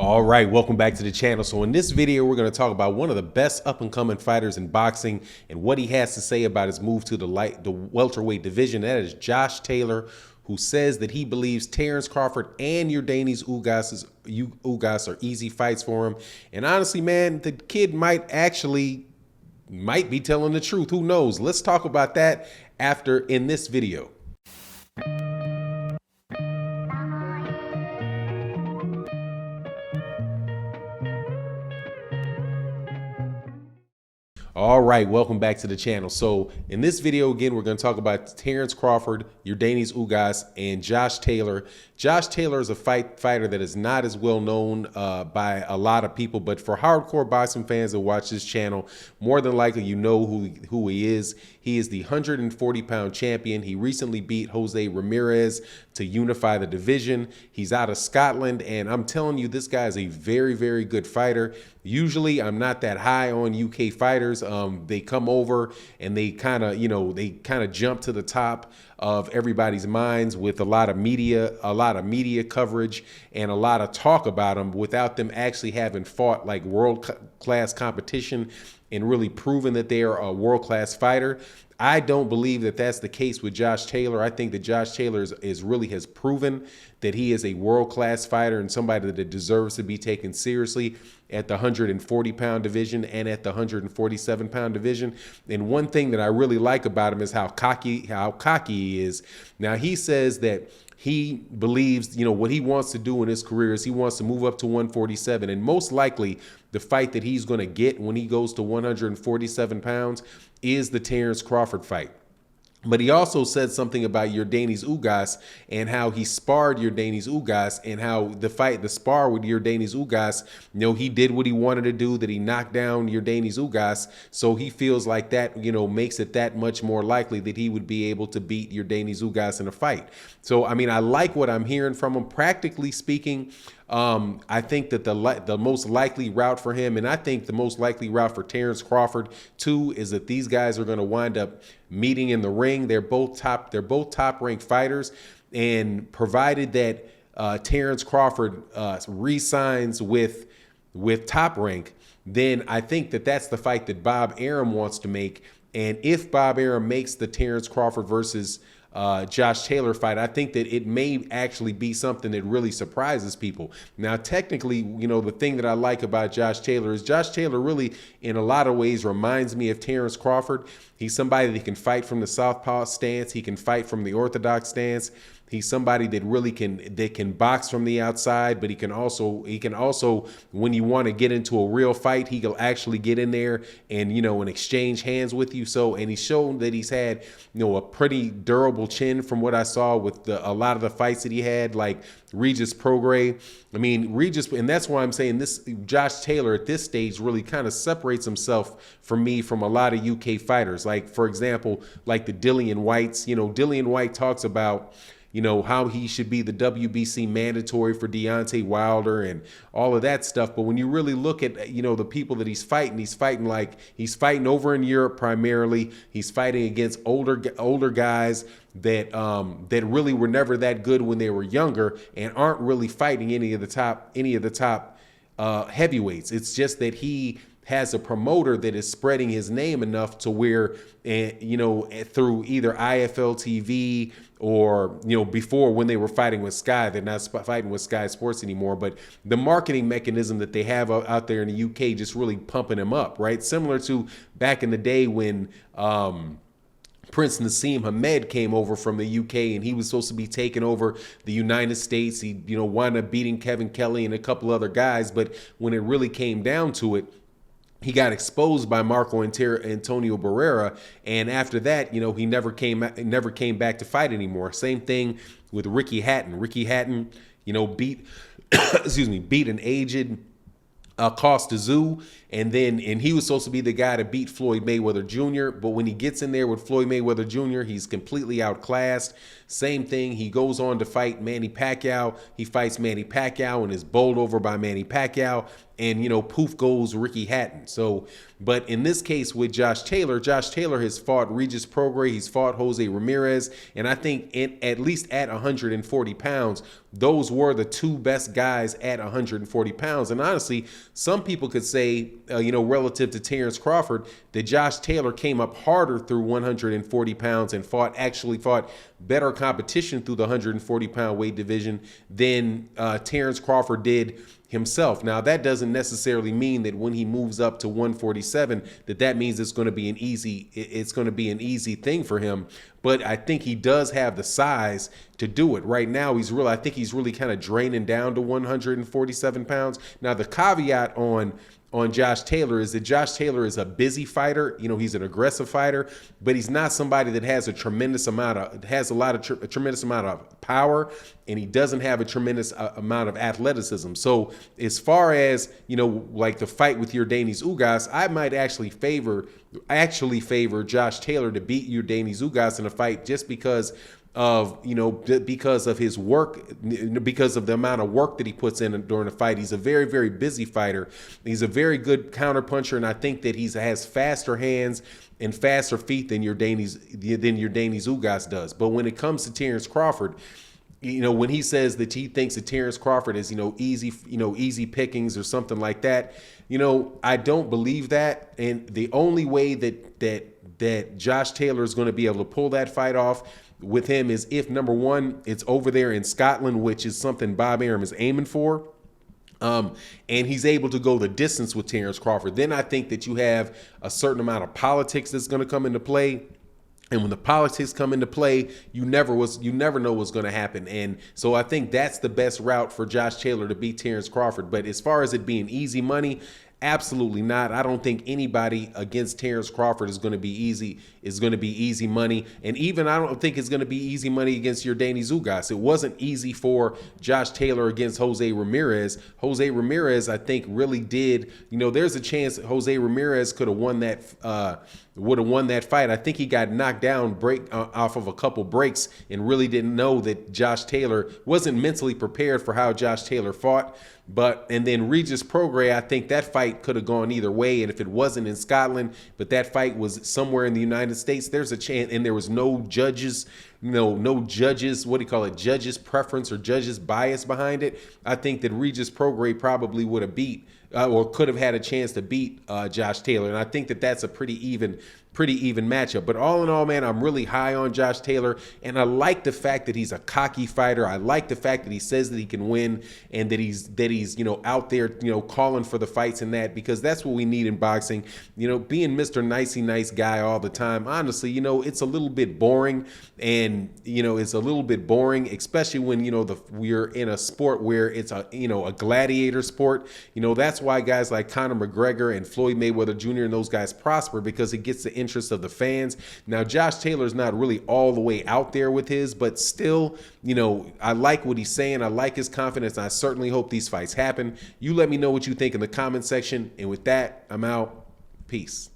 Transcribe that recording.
All right, welcome back to the channel. So in this video, we're going to talk about one of the best up-and-coming fighters in boxing and what he has to say about his move to the welterweight division. That is Josh Taylor, who says that he believes Terence Crawford and Yordenis Ugas are easy fights for him. And honestly, man, the kid might be telling the truth. Who knows? Let's talk about that after in this video. All right, welcome back to the channel. So in this video, again, we're going to talk about Terence Crawford, Yordenis Ugas, and Josh Taylor. Josh Taylor is a fighter that is not as well known by a lot of people, but for hardcore boxing fans that watch this channel, more than likely you know who he is. He is the 140-pound champion. He recently beat Jose Ramirez to unify the division. He's out of Scotland, and I'm telling you, this guy is a very, very good fighter. Usually, I'm not that high on UK fighters. They come over and they kind of jump to the top of everybody's minds with a lot of media coverage and a lot of talk about them without them actually having fought like world-class competition and really proven that they are a world-class fighter. I don't believe that that's the case with Josh Taylor. I think that Josh Taylor really has proven that he is a world-class fighter and somebody that deserves to be taken seriously at the 140-pound division and at the 147-pound division. And one thing that I really like about him is how cocky he is. Now, he says that he believes, what he wants to do in his career is he wants to move up to 147. And most likely the fight that he's going to get when he goes to 147 pounds is the Terence Crawford fight. But he also said something about Yordenis Ugas and how he sparred Yordenis Ugas and how the spar with Yordenis Ugas, he did what he wanted to do, that he knocked down Yordenis Ugas. So he feels like that, makes it that much more likely that he would be able to beat Yordenis Ugas in a fight. So, I mean, I like what I'm hearing from him. Practically speaking, I think that the most likely route for him, and I think the most likely route for Terence Crawford too, is that these guys are going to wind up meeting in the ring. They're both top-ranked fighters, and provided that Terence Crawford re-signs with Top Rank, then I think that that's the fight that Bob Arum wants to make. And if Bob Arum makes the Terence Crawford versus Josh Taylor fight, I think that it may actually be something that really surprises people. Now, technically, the thing that I like about Josh Taylor is Josh Taylor really, in a lot of ways, reminds me of Terence Crawford. He's somebody that can fight from the southpaw stance. He can fight from the orthodox stance. He's somebody that really can box from the outside, but he can also, when you want to get into a real fight, he'll actually get in there and, and exchange hands with you. So, and he's shown that he's had, a pretty durable chin from what I saw with a lot of the fights that he had, like Regis Prograis. I mean, and that's why I'm saying this Josh Taylor at this stage really kind of separates himself from a lot of UK fighters. Like, for example, like the Dillian Whytes. Dillian Whyte talks about, how he should be the WBC mandatory for Deontay Wilder and all of that stuff. But when you really look at, the people that he's fighting over in Europe primarily. He's fighting against older guys that really were never that good when they were younger and aren't really fighting any of the top heavyweights. It's just that he has a promoter that is spreading his name enough to where, through either IFL TV or, before when they were fighting with Sky, they're not fighting with Sky Sports anymore, but the marketing mechanism that they have out there in the UK just really pumping him up, right? Similar to back in the day when Prince Nassim Hamed came over from the UK and he was supposed to be taking over the United States. He, wound up beating Kevin Kelly and a couple other guys, but when it really came down to it, he got exposed by Marco Antonio Barrera, and after that, he never came back to fight anymore. Same thing with Ricky Hatton. Ricky Hatton, beat beat an aged Costa Zoo, and he was supposed to be the guy to beat Floyd Mayweather Jr., but when he gets in there with Floyd Mayweather Jr., he's completely outclassed. Same thing, he goes on to fight Manny Pacquiao. He fights Manny Pacquiao and is bowled over by Manny Pacquiao, and poof goes Ricky Hatton. So, but in this case with Josh Taylor has fought Regis Prograis, he's fought Jose Ramirez, and I think at least at 140 pounds, those were the two best guys at 140 pounds. And honestly, some people could say, relative to Terence Crawford, that Josh Taylor came up harder through 140 pounds and actually fought better competition through the 140-pound weight division than Terence Crawford did himself. Now, that doesn't necessarily mean that when he moves up to 147 that means it's going to be an easy thing for him. But I think he does have the size to do it. Right now, I think he's really kind of draining down to 147 pounds. Now, the caveat on Josh Taylor is that Josh Taylor is a busy fighter. He's an aggressive fighter, but he's not somebody that has a tremendous amount of power, and he doesn't have a tremendous amount of athleticism. So as far as, like the fight with Yordenis Ugas, I might actually favor Josh Taylor to beat Yordenis Ugas in a fight just because of his work, because of the amount of work that he puts in during the fight. He's a very, very busy fighter. He's a very good counterpuncher, and I think that he has faster hands and faster feet than Yordenis Ugas does. But when it comes to Terence Crawford, when he says that he thinks that Terence Crawford is easy pickings or something like that, I don't believe that. And the only way that Josh Taylor is going to be able to pull that fight off with him is if, number one, it's over there in Scotland, which is something Bob Arum is aiming for, and he's able to go the distance with Terence Crawford. Then I think that you have a certain amount of politics that's going to come into play. And when the politics come into play, you never know what's going to happen. And so I think that's the best route for Josh Taylor to beat Terence Crawford. But as far as it being easy money, absolutely not. I don't think anybody against Terence Crawford is going to be easy money. And even I don't think it's going to be easy money against Yordenis Ugas. It wasn't easy for Josh Taylor against Jose Ramirez. Jose Ramirez, I think, really did. There's a chance Jose Ramirez would have won that fight. I think he got knocked down off of a couple breaks and really didn't know that Josh Taylor wasn't mentally prepared for how Josh Taylor fought. And then Regis Prograis, I think that fight could have gone either way. And if it wasn't in Scotland, but that fight was somewhere in the United States, there's a chance. And there was no judges, judges preference or judges bias behind it. I think that Regis Prograis probably would have beat or could have had a chance to beat Josh Taylor. And I think that that's a pretty even matchup. But all in all, man, I'm really high on Josh Taylor, and I like the fact that he's a cocky fighter. I like the fact that he says that he can win and that he's out there calling for the fights and that, because that's what we need in boxing. Being Mr. Nicey Nice guy all the time, honestly, it's a little bit boring, and it's a little bit boring, especially when we're in a sport where it's a gladiator sport. That's why guys like Conor McGregor and Floyd Mayweather Jr. and those guys prosper, because it gets the interest of the fans. Now, Josh Taylor's not really all the way out there with his, but still, I like what he's saying. I like his confidence. I certainly hope these fights happen. You let me know what you think in the comment section. And with that, I'm out. Peace.